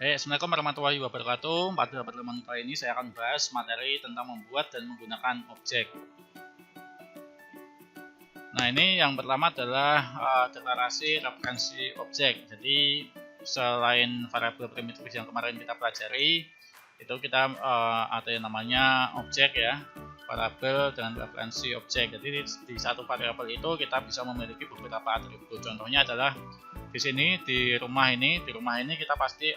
Assalamualaikum warahmatullahi wabarakatuh. Pada pertemuan kali ini saya akan bahas materi tentang membuat dan menggunakan objek. Nah, ini yang pertama adalah deklarasi referensi objek. Jadi, selain variabel primitif yang kemarin kita pelajari, itu kita ada yang namanya objek ya, variabel dengan referensi objek. Jadi di satu variabel itu kita bisa memiliki beberapa atribut. Contohnya adalah di sini di rumah ini kita pasti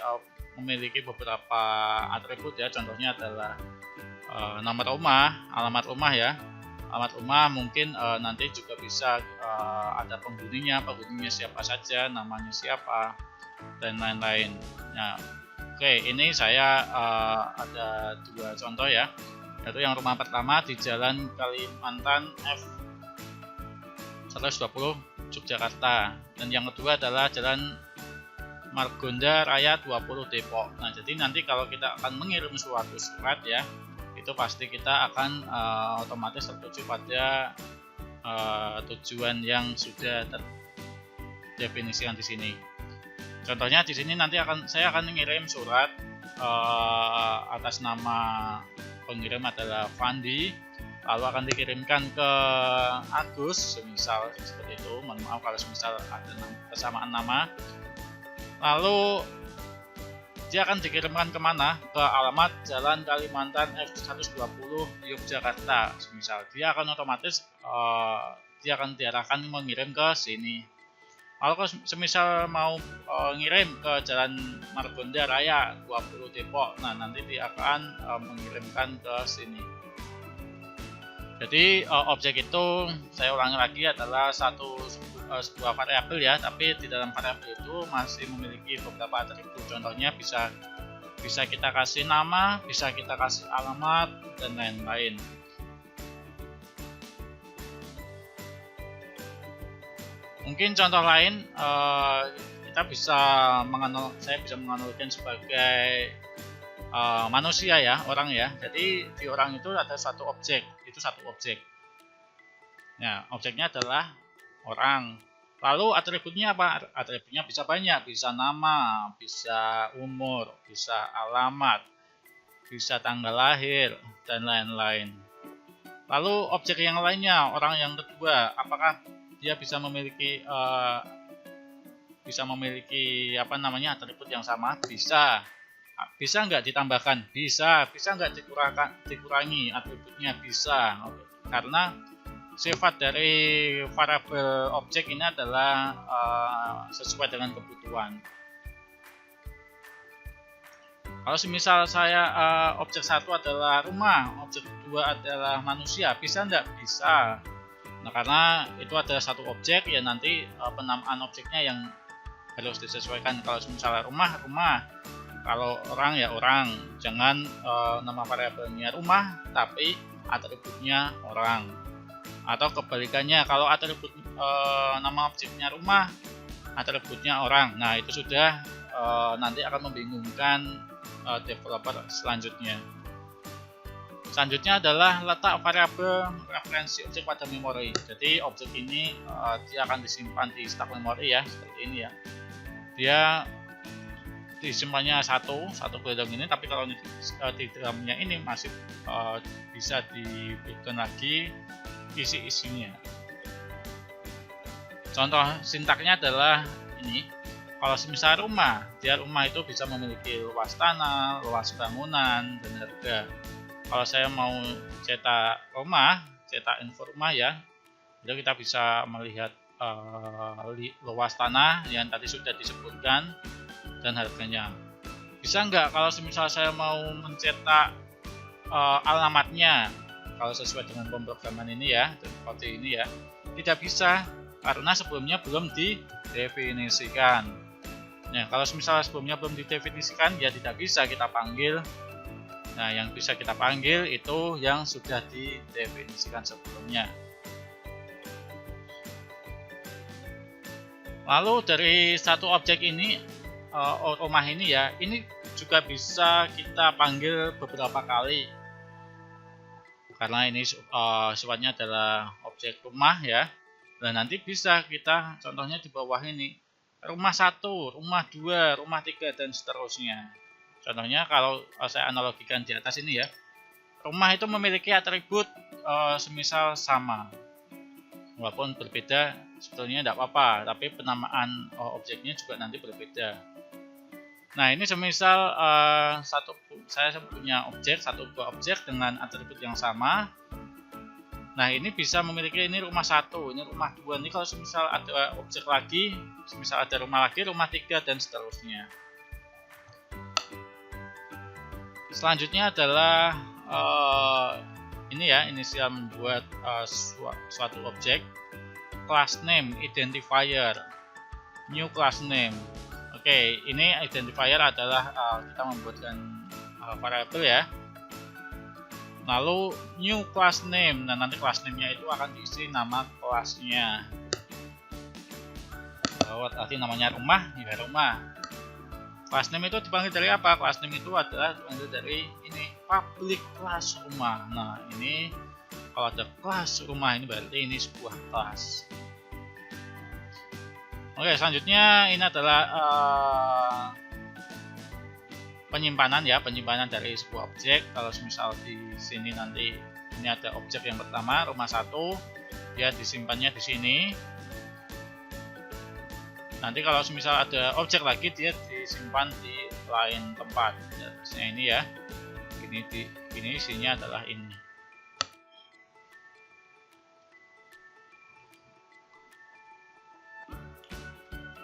memiliki beberapa atribut ya. Contohnya adalah nomor rumah, alamat rumah ya. Alamat rumah mungkin nanti juga bisa ada penghuninya siapa saja, namanya siapa, dan lain-lain. Nah, oke, ini saya ada dua contoh ya. Yaitu yang rumah pertama di Jalan Kalimantan F 120 Yogyakarta, dan yang kedua adalah Jalan Margonda Raya 20 Depok. Nah, jadi nanti kalau kita akan mengirim suatu surat ya, itu pasti kita akan otomatis tertuju pada tujuan yang sudah terdefinisikan di sini. Contohnya di sini nanti saya akan mengirim surat atas nama pengirim adalah Fandi, lalu akan dikirimkan ke Agus, semisal seperti itu. Mohon maaf kalau semisal ada kesamaan nama. Lalu dia akan dikirimkan kemana? Ke alamat Jalan Kalimantan F 120 Yogyakarta. Semisal dia akan otomatis dia akan diarahkan mengirim ke sini. Lalu kalau semisal mau ngirim ke Jalan Margonda Raya 20 Depok, nah nanti dia akan mengirimkan ke sini. Jadi objek itu saya ulangi lagi adalah sebuah variabel ya, tapi di dalam variabel itu masih memiliki beberapa atribut. Contohnya bisa kita kasih nama, bisa kita kasih alamat, dan lain-lain. Mungkin contoh lain saya bisa menganalogikan sebagai manusia ya, orang ya. Jadi di orang itu ada satu objek, itu satu objek. Nah, objeknya adalah orang. Lalu atributnya apa? Atributnya bisa banyak, bisa nama, bisa umur, bisa alamat, bisa tanggal lahir, dan lain-lain. Lalu objek yang lainnya, orang yang kedua, apakah dia bisa memiliki atribut yang sama? Bisa nggak ditambahkan? Bisa nggak dikurangi atributnya? Bisa. Karena sifat dari variabel objek ini adalah sesuai dengan kebutuhan. Kalau semisal saya objek satu adalah rumah, objek kedua adalah manusia, bisa nggak? Bisa. Nah, karena itu ada satu objek ya, nanti penamaan objeknya yang harus disesuaikan. Kalau misalnya rumah, kalau orang ya orang. Jangan nama variabelnya rumah tapi atributnya orang. Atau kebalikannya, kalau atribut nama objeknya rumah, atributnya orang. Nah, itu sudah nanti akan membingungkan developer selanjutnya. Selanjutnya adalah letak variabel referensi objek pada memori. Jadi objek ini dia akan disimpan di stack memori ya, seperti ini ya. Dia disimpannya satu background ini, tapi kalau di dalamnya ini masih bisa dibikin lagi isi-isinya. Contoh sintaknya adalah ini. Kalau semisal rumah itu bisa memiliki luas tanah, luas bangunan, dan harga. Kalau saya mau cetak info rumah ya, jadi kita bisa melihat luas tanah yang tadi sudah disebutkan dan harganya. Bisa nggak kalau semisal saya mau mencetak alamatnya, kalau sesuai dengan pemrograman ini ya, seperti ini ya, tidak bisa karena sebelumnya belum didefinisikan. Nah, kalau misalnya sebelumnya belum didefinisikan ya tidak bisa kita panggil. Nah, yang bisa kita panggil itu yang sudah didefinisikan sebelumnya. Lalu dari satu objek ini, rumah ini ya, ini juga bisa kita panggil beberapa kali. Karena ini sifatnya adalah objek rumah ya. Dan nanti bisa kita contohnya di bawah ini. rumah 1, rumah 2, rumah 3, dan seterusnya. Contohnya kalau saya analogikan di atas ini ya, rumah itu memiliki atribut semisal sama, walaupun berbeda sebetulnya tidak apa-apa, tapi penamaan objeknya juga nanti berbeda. Nah ini semisal saya punya objek, satu buah objek dengan atribut yang sama. Nah ini bisa memiliki ini rumah 1, ini rumah 2. Ini kalau semisal ada objek lagi, semisal ada rumah lagi, rumah 3, dan seterusnya. Selanjutnya adalah ini ya, inisial membuat suatu objek. Class name, identifier, new class name. Oke, ini identifier adalah kita membuatkan variabel ya. Lalu new class name, dan nanti class name-nya itu akan diisi nama kelasnya. Bahwa tadi namanya rumah, ya rumah. Class name itu dipanggil dari apa? Class name itu adalah dipanggil dari ini public class rumah. Nah ini kalau ada kelas rumah ini berarti ini sebuah kelas. Oke, selanjutnya ini adalah penyimpanan ya, penyimpanan dari sebuah objek. Kalau misal di sini nanti ini ada objek yang pertama rumah 1, dia disimpannya di sini. Nanti kalau misal ada objek lagi dia disimpan di lain tempat. Nah, ini ya, ini isinya adalah ini.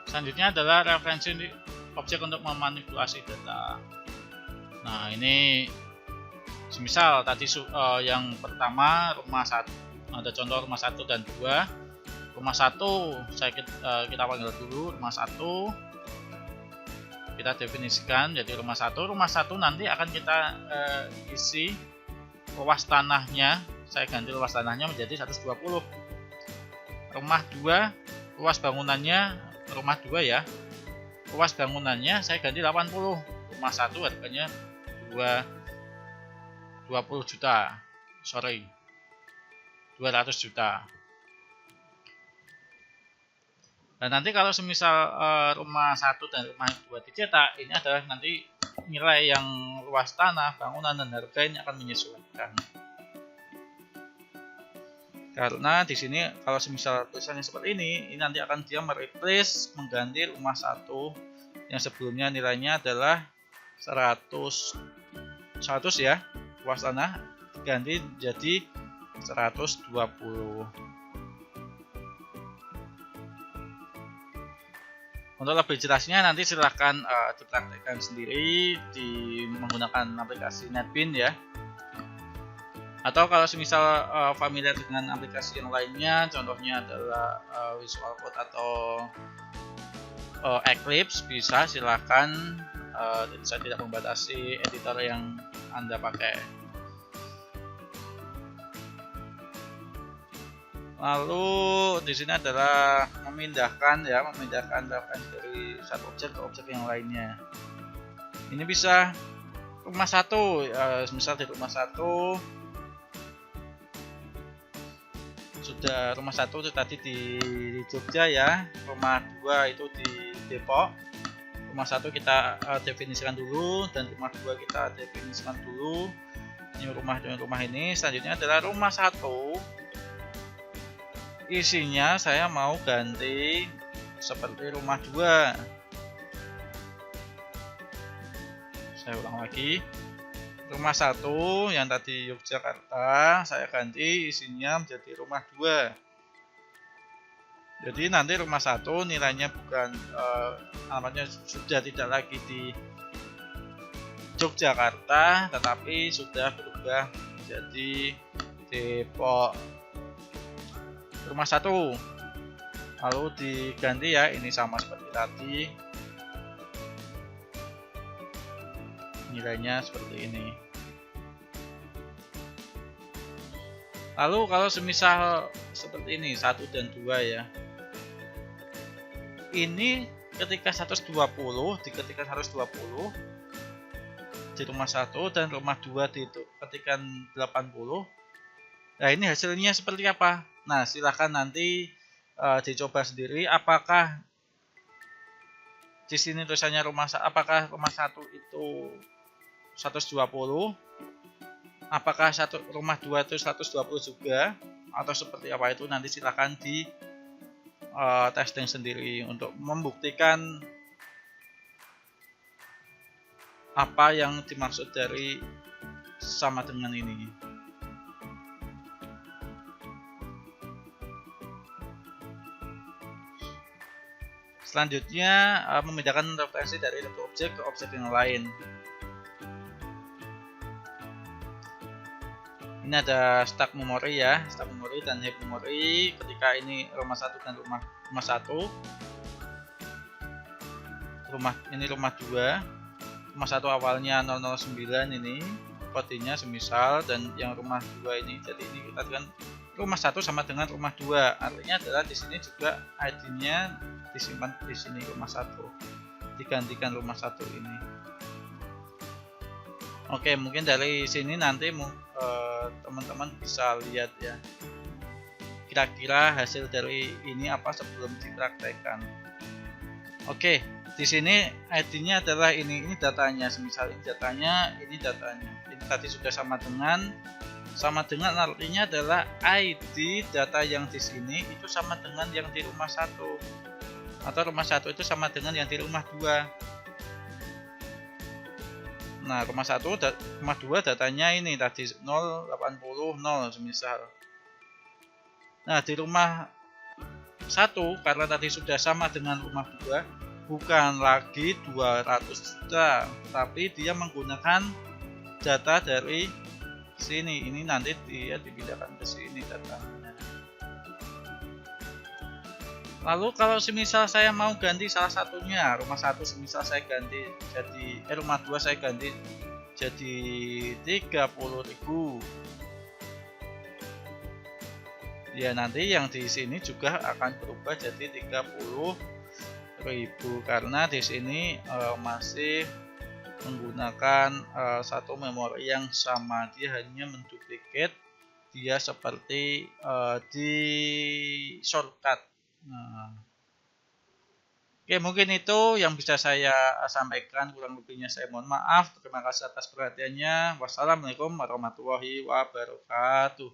Selanjutnya adalah referensi objek untuk memanipulasi data. Nah ini semisal tadi yang pertama rumah 1, ada contoh rumah 1 dan 2. Rumah 1 kita panggil dulu rumah 1, kita definisikan jadi rumah 1. Rumah 1 nanti akan kita isi luas tanahnya, saya ganti luas tanahnya menjadi 120. Rumah 2 luas bangunannya, rumah 2 ya, luas bangunannya saya ganti 80. Rumah 1 harganya 20 juta, 200 juta. Dan nanti kalau semisal rumah 1 dan rumah 2 dicetak, ini adalah nanti nilai yang luas tanah, bangunan, dan harga ini akan menyesuaikan. Karena di sini kalau semisal tulisannya seperti ini nanti akan dia mereplace, mengganti rumah 1 yang sebelumnya nilainya adalah 100 ya, luas tanah diganti jadi 120. Untuk lebih jelasnya nanti silahkan dipraktekkan sendiri menggunakan aplikasi NetBeans ya. Atau kalau semisal familiar dengan aplikasi yang lainnya, contohnya adalah Visual Code atau Eclipse, bisa silahkan. Saya tidak membatasi editor yang Anda pakai. Lalu di sini adalah memindahkan referensi dari satu objek ke objek yang lainnya. Ini bisa rumah 1, misal di rumah 1 sudah, rumah 1 itu tadi di Jogja ya, rumah 2 itu di Depok. Rumah 1 kita definisikan dulu, dan rumah 2 kita definisikan dulu. Ini rumah ini. Selanjutnya adalah rumah 1, isinya saya mau ganti seperti rumah 2. Saya ulang lagi. Rumah 1 yang tadi Yogyakarta saya ganti isinya menjadi rumah 2. Jadi nanti rumah 1 nilainya bukan alamatnya sudah tidak lagi di Yogyakarta, tetapi sudah berubah menjadi Depok. Rumah 1 lalu diganti ya, ini sama seperti tadi, nilainya seperti ini. Lalu kalau semisal seperti ini 1 dan 2 ya, ini ketika 120 diketikkan 120 di rumah 1 dan rumah 2 diketikkan 80. Nah ini hasilnya seperti apa? Nah silahkan nanti dicoba sendiri apakah di sini tulisannya apakah rumah 1 itu 120, apakah rumah 2 itu 120 juga, atau seperti apa itu nanti silahkan di testing sendiri untuk membuktikan apa yang dimaksud dari sama dengan ini. Selanjutnya memindahkan referensi dari satu objek ke objek yang lain. Ini ada stack memori ya, stack memori dan heap memori. Ketika ini rumah 1 dan rumah 1, ini rumah 2, rumah 1 awalnya 009 ini kodenya semisal, dan yang rumah 2 ini, jadi ini kita kan rumah 1 sama dengan rumah 2, artinya adalah di sini juga ID-nya disimpan di sini rumah 1, digantikan rumah 1 ini. Oke, mungkin dari sini nanti teman-teman bisa lihat ya, kira-kira hasil dari ini apa sebelum dipraktekkan. Oke, di sini ID-nya adalah ini datanya, semisal ini datanya, ini datanya. Ini tadi sudah sama dengan artinya adalah ID data yang di sini itu sama dengan yang di rumah 1, atau rumah 1 itu sama dengan yang di rumah 2. Nah, rumah 2 datanya ini tadi 0, 80, 0 semisal. Nah, di rumah 1 karena tadi sudah sama dengan rumah 2, bukan lagi 200 juta, tapi dia menggunakan data dari sini. Ini nanti dia dipindahkan ke sini datanya. Lalu kalau semisal saya mau ganti salah satunya, rumah 1 semisal saya ganti jadi rumah 2 saya ganti jadi 30.000. Ya, nanti yang di sini juga akan berubah jadi 30.000 karena di sini masih menggunakan satu memori yang sama. Dia hanya menduplikat, dia seperti di shortcut. Nah, oke, mungkin itu yang bisa saya sampaikan, kurang lebihnya saya mohon maaf. Terima kasih atas perhatiannya. Wassalamualaikum warahmatullahi wabarakatuh.